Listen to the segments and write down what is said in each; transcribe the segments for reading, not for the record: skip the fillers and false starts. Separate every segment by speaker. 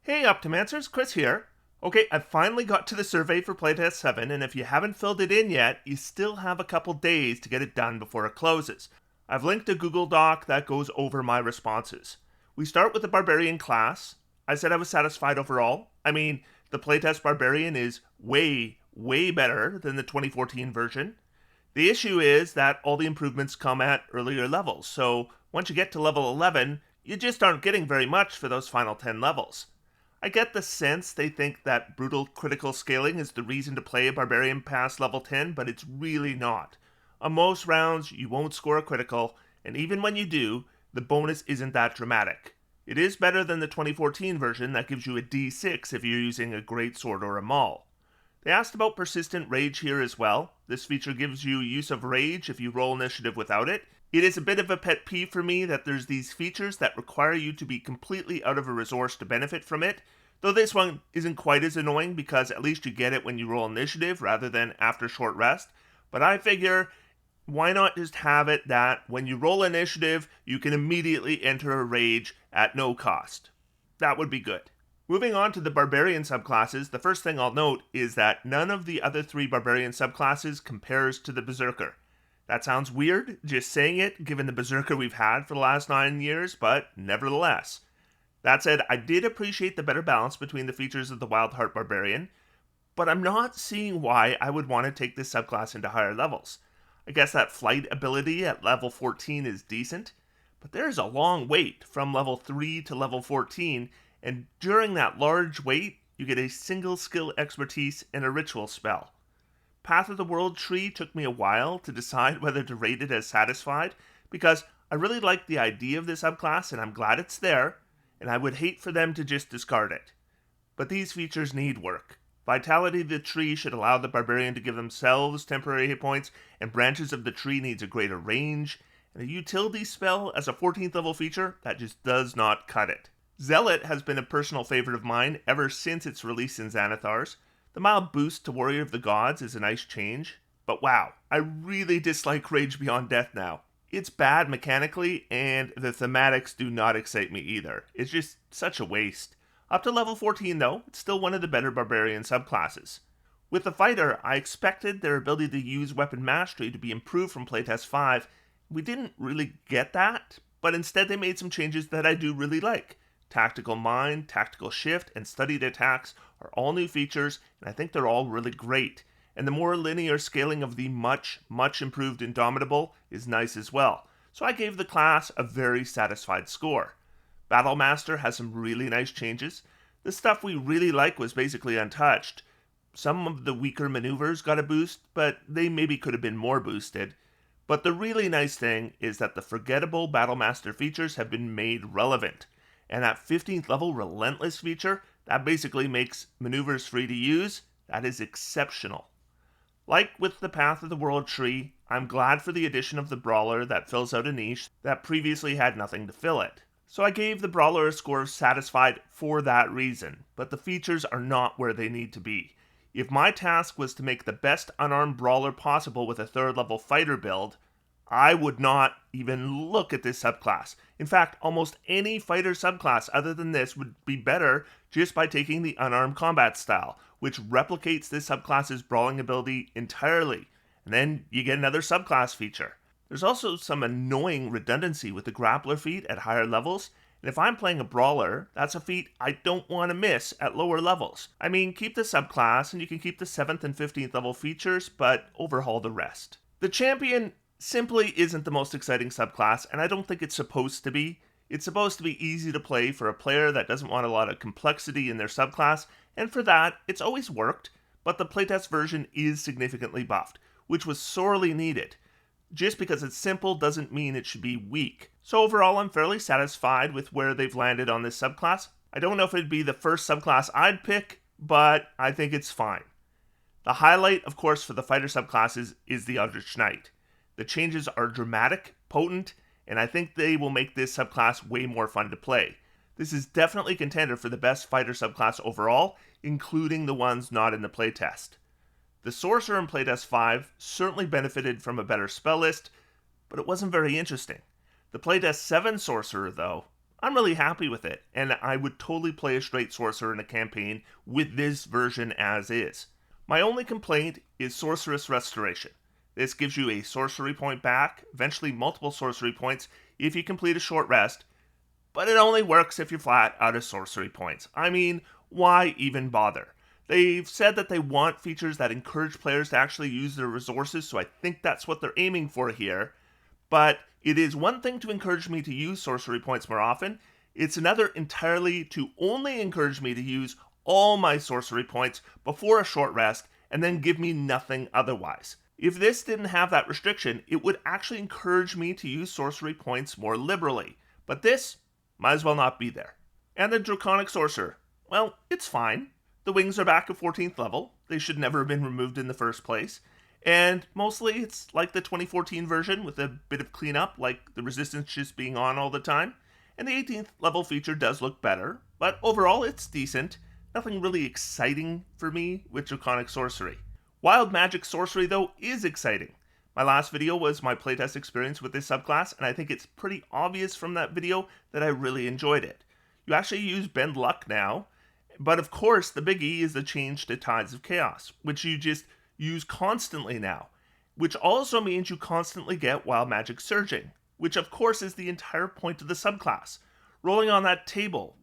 Speaker 1: Hey Optimancers, Chris here. Okay, I finally got to the survey for Playtest 7, and if you haven't filled it in yet, you still have a couple days to get it done before it closes. I've linked a Google Doc that goes over my responses. We start with the Barbarian class. I said I was satisfied overall. I mean, the Playtest Barbarian is way better than the 2014 version. The issue is that all the improvements come at earlier levels, so once you get to level 11, you just aren't getting very much for those final 10 levels. I get the sense they think that brutal critical scaling is the reason to play a Barbarian past level 10, but it's really not. On most rounds, you won't score a critical, and even when you do, the bonus isn't that dramatic. It is better than the 2014 version that gives you a D6 if you're using a great sword or a maul. They asked about persistent rage here as well. This feature gives you use of rage if you roll initiative without it. It is a bit of a pet peeve for me that there's these features that require you to be completely out of a resource to benefit from it, though this one isn't quite as annoying because at least you get it when you roll initiative rather than after short rest. But I figure, why not just have it that when you roll initiative, you can immediately enter a rage at no cost? That would be good. Moving on to the Barbarian subclasses, the first thing I'll note is that none of the other three Barbarian subclasses compares to the Berserker. That sounds weird, just saying it, given the Berserker we've had for the last 9 years, but nevertheless. That said, I did appreciate the better balance between the features of the Wildheart Barbarian, but I'm not seeing why I would want to take this subclass into higher levels. I guess that flight ability at level 14 is decent, but there's a long wait from level 3 to level 14, and during that large wait, you get a single skill expertise and a ritual spell. Path of the World tree took me a while to decide whether to rate it as satisfied, because I really like the idea of this subclass and I'm glad it's there, and I would hate for them to just discard it. But these features need work. Vitality of the tree should allow the Barbarian to give themselves temporary hit points, and branches of the tree needs a greater range, and a utility spell as a 14th level feature, that just does not cut it. Zealot has been a personal favorite of mine ever since its release in Xanathars. The mild boost to Warrior of the Gods is a nice change, but wow, I really dislike Rage Beyond Death now. It's bad mechanically, and the thematics do not excite me either. It's just such a waste. Up to level 14 though, it's still one of the better Barbarian subclasses. With the Fighter, I expected their ability to use weapon mastery to be improved from Playtest 5. We didn't really get that, but instead they made some changes that I do really like. Tactical Mind, Tactical Shift, and Studied Attacks are all new features, and I think they're all really great. And the more linear scaling of the much improved Indomitable is nice as well. So I gave the class a very satisfied score. Battlemaster has some really nice changes. The stuff we really like was basically untouched. Some of the weaker maneuvers got a boost, but they maybe could have been more boosted. But the really nice thing is that the forgettable Battlemaster features have been made relevant. And that 15th level Relentless feature, that basically makes maneuvers free to use, that is exceptional. Like with the Path of the World tree, I'm glad for the addition of the Brawler that fills out a niche that previously had nothing to fill it. So I gave the Brawler a score of satisfied for that reason, but the features are not where they need to be. If my task was to make the best unarmed Brawler possible with a 3rd level fighter build, I would not even look at this subclass. In fact, almost any fighter subclass other than this would be better just by taking the unarmed combat style, which replicates this subclass's brawling ability entirely. And then you get another subclass feature. There's also some annoying redundancy with the grappler feat at higher levels, and if I'm playing a brawler, that's a feat I don't want to miss at lower levels. I mean, keep the subclass and you can keep the 7th and 15th level features, but overhaul the rest. The champion simply isn't the most exciting subclass, and I don't think it's supposed to be. It's supposed to be easy to play for a player that doesn't want a lot of complexity in their subclass, and for that, it's always worked, but the playtest version is significantly buffed, which was sorely needed. Just because it's simple doesn't mean it should be weak. So overall, I'm fairly satisfied with where they've landed on this subclass. I don't know if it'd be the first subclass I'd pick, but I think it's fine. The highlight, of course, for the fighter subclasses is the Eldritch Knight. The changes are dramatic, potent, and I think they will make this subclass way more fun to play. This is definitely a contender for the best fighter subclass overall, including the ones not in the playtest. The Sorcerer in Playtest 5 certainly benefited from a better spell list, but it wasn't very interesting. The Playtest 7 Sorcerer, though, I'm really happy with it, and I would totally play a straight Sorcerer in a campaign with this version as is. My only complaint is Sorceress Restoration. This gives you a sorcery point back, eventually multiple sorcery points if you complete a short rest, but it only works if you're flat out of sorcery points. I mean, why even bother? They've said that they want features that encourage players to actually use their resources, so I think that's what they're aiming for here. But it is one thing to encourage me to use sorcery points more often. It's another entirely to only encourage me to use all my sorcery points before a short rest and then give me nothing otherwise. If this didn't have that restriction, it would actually encourage me to use sorcery points more liberally. But this might as well not be there. And the Draconic Sorcerer, well, it's fine. The wings are back at 14th level. They should never have been removed in the first place. And mostly it's like the 2014 version with a bit of cleanup, like the resistance just being on all the time. And the 18th level feature does look better, but overall it's decent. Nothing really exciting for me with Draconic Sorcery. Wild Magic Sorcery, though, is exciting. My last video was my playtest experience with this subclass, and I think it's pretty obvious from that video that I really enjoyed it. You actually use Bend Luck now, but of course the biggie is the change to Tides of Chaos, which you just use constantly now, which also means you constantly get Wild Magic Surging, which of course is the entire point of the subclass. Rolling on that table,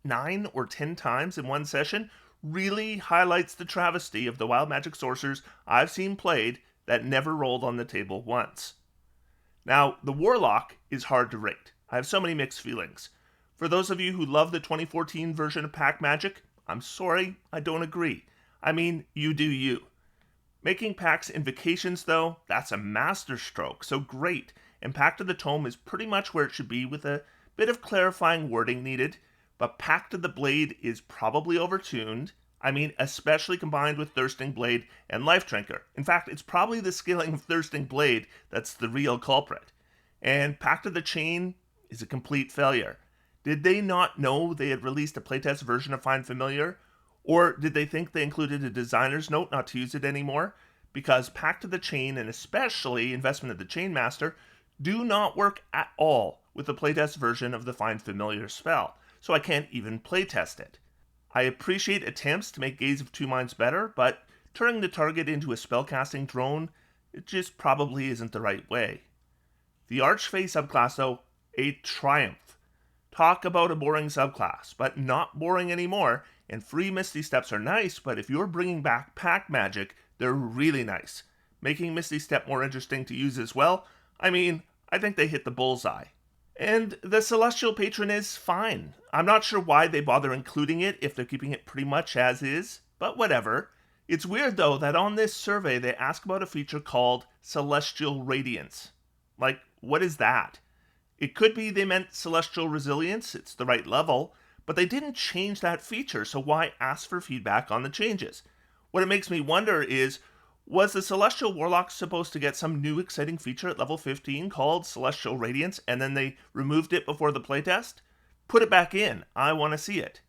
Speaker 1: 9 or 10 times in one session, really highlights the travesty of the Wild Magic Sorcerers I've seen played that never rolled on the table once. Now, the Warlock is hard to rate. I have so many mixed feelings. For those of you who love the 2014 version of Pack Magic, I'm sorry, I don't agree. I mean, you do you. Making Pack's Invocations, though, that's a masterstroke, so great. And Pact of the Tome is pretty much where it should be with a bit of clarifying wording needed, but Pact of the Blade is probably overtuned. I mean, especially combined with Thirsting Blade and Life Drinker. In fact, it's probably the scaling of Thirsting Blade that's the real culprit. And Pact of the Chain is a complete failure. Did they not know they had released a playtest version of Find Familiar? Or did they think they included a designer's note not to use it anymore? Because Pact of the Chain, and especially Investment of the Chainmaster, do not work at all with the playtest version of the Find Familiar spell, so I can't even playtest it. I appreciate attempts to make Gaze of Two Minds better, but turning the target into a spellcasting drone, it just probably isn't the right way. The Archfey subclass, though, a triumph. Talk about a boring subclass, but not boring anymore, and free Misty Steps are nice, but if you're bringing back Pack Magic, they're really nice. Making Misty Step more interesting to use as well, I mean, I think they hit the bullseye. And the Celestial Patron is fine. I'm not sure why they bother including it if they're keeping it pretty much as is, but whatever. It's weird though that on this survey they ask about a feature called Celestial Radiance. Like, what is that? It could be they meant Celestial Resilience, it's the right level, but they didn't change that feature, so why ask for feedback on the changes? What it makes me wonder is, was the Celestial Warlock supposed to get some new exciting feature at level 15 called Celestial Radiance, and then they removed it before the playtest? Put it back in. I want to see it.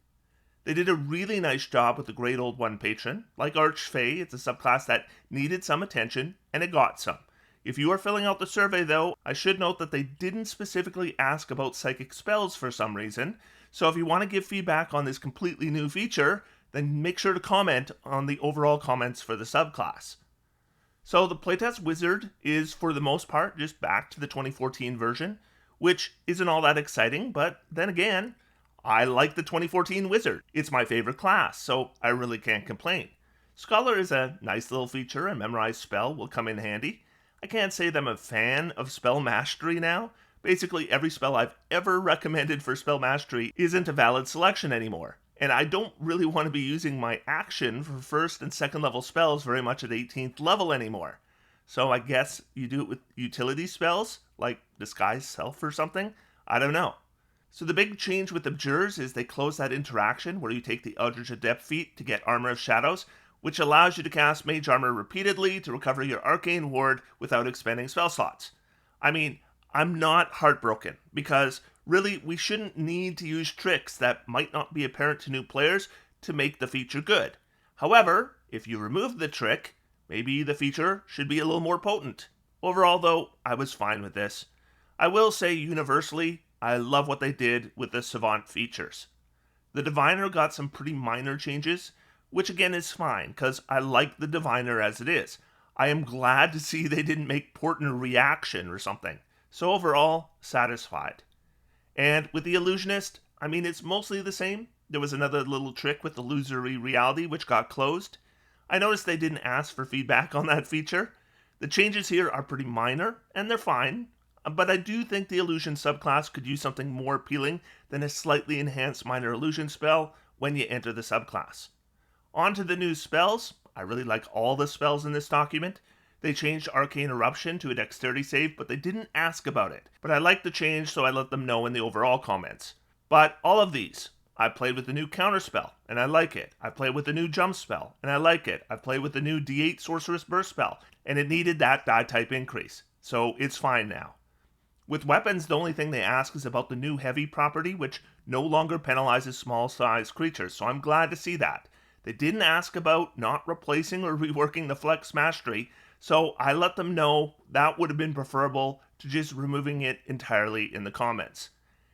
Speaker 1: They did a really nice job with the Great Old One Patron. Like Archfey, it's a subclass that needed some attention, and it got some. If you are filling out the survey, though, I should note that they didn't specifically ask about psychic spells for some reason, so if you want to give feedback on this completely new feature, then make sure to comment on the overall comments for the subclass. So the playtest wizard is, for the most part, just back to the 2014 version, which isn't all that exciting, but then again, I like the 2014 wizard. It's my favorite class, so I really can't complain. Scholar is a nice little feature, a memorized spell will come in handy. I can't say that I'm a fan of spell mastery now. Basically, every spell I've ever recommended for spell mastery isn't a valid selection anymore. And I don't really want to be using my action for first and second level spells very much at 18th level anymore. So I guess you do it with utility spells, like Disguise Self or something? I don't know. So the big change with Abjures is they close that interaction where you take the Eldritch Adept feat to get Armor of Shadows, which allows you to cast Mage Armor repeatedly to recover your Arcane Ward without expending spell slots. I mean, I'm not heartbroken, because really, we shouldn't need to use tricks that might not be apparent to new players to make the feature good. However, if you remove the trick, maybe the feature should be a little more potent. Overall, though, I was fine with this. I will say, universally, I love what they did with the Savant features. The Diviner got some pretty minor changes, which again is fine, because I like the Diviner as it is. I am glad to see they didn't make Portner reaction or something. So overall, satisfied. And with the Illusionist, I mean, it's mostly the same. There was another little trick with Illusory Reality, which got closed. I noticed they didn't ask for feedback on that feature. The changes here are pretty minor, and they're fine. But I do think the Illusion subclass could use something more appealing than a slightly enhanced Minor Illusion spell when you enter the subclass. On to the new spells. I really like all the spells in this document. They changed Arcane Eruption to a Dexterity save, but they didn't ask about it. But I like the change, so I let them know in the overall comments. But all of these, I played with the new Counterspell, and I like it. I played with the new Jump Spell, and I like it. I played with the new D8 Sorceress Burst spell, and it needed that die type increase. So it's fine now. With weapons, the only thing they ask is about the new Heavy property, which no longer penalizes small-sized creatures, so I'm glad to see that. They didn't ask about not replacing or reworking the Flex Mastery, so I let them know that would have been preferable to just removing it entirely in the comments.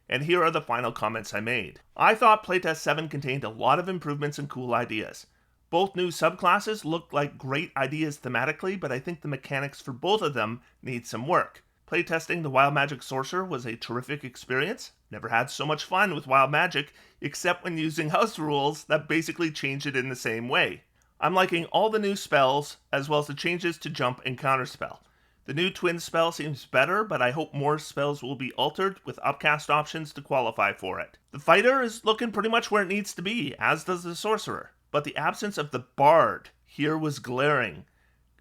Speaker 1: And here are the final comments I made. I thought Playtest 7 contained a lot of improvements and cool ideas. Both new subclasses looked like great ideas thematically, but I think the mechanics for both of them need some work. Playtesting the Wild Magic Sorcerer was a terrific experience. Never had so much fun with Wild Magic, except when using house rules that basically change it in the same way. I'm liking all the new spells, as well as the changes to jump and counterspell. The new Twin spell seems better, but I hope more spells will be altered with upcast options to qualify for it. The Fighter is looking pretty much where it needs to be, as does the Sorcerer, but the absence of the Bard here was glaring.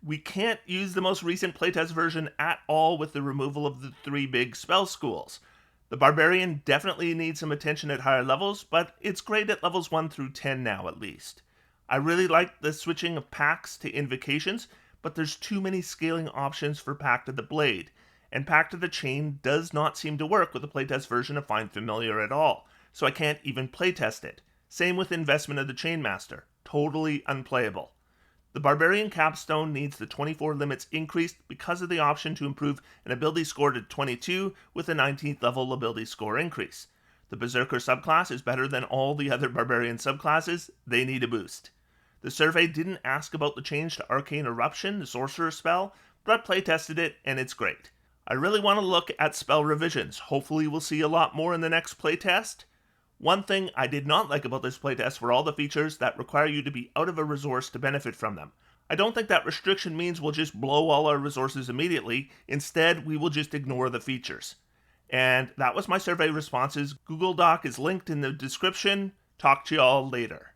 Speaker 1: We can't use the most recent playtest version at all with the removal of the 3 big spell schools. The Barbarian definitely needs some attention at higher levels, but it's great at levels 1 through 10 now at least. I really like the switching of pacts to invocations, but there's too many scaling options for Pact of the Blade, and Pact of the Chain does not seem to work with the playtest version of Find Familiar at all, so I can't even playtest it. Same with Investment of the Chainmaster, totally unplayable. The Barbarian capstone needs the 24 limits increased because of the option to improve an ability score to 22 with a 19th level ability score increase. The Berserker subclass is better than all the other Barbarian subclasses. They need a boost. The survey didn't ask about the change to Arcane Eruption, the Sorcerer spell, but I playtested it and it's great. I really want to look at spell revisions. Hopefully we'll see a lot more in the next playtest. One thing I did not like about this playtest were all the features that require you to be out of a resource to benefit from them. I don't think that restriction means we'll just blow all our resources immediately. Instead, we will just ignore the features. And that was my survey responses. Google Doc is linked in the description. Talk to y'all later.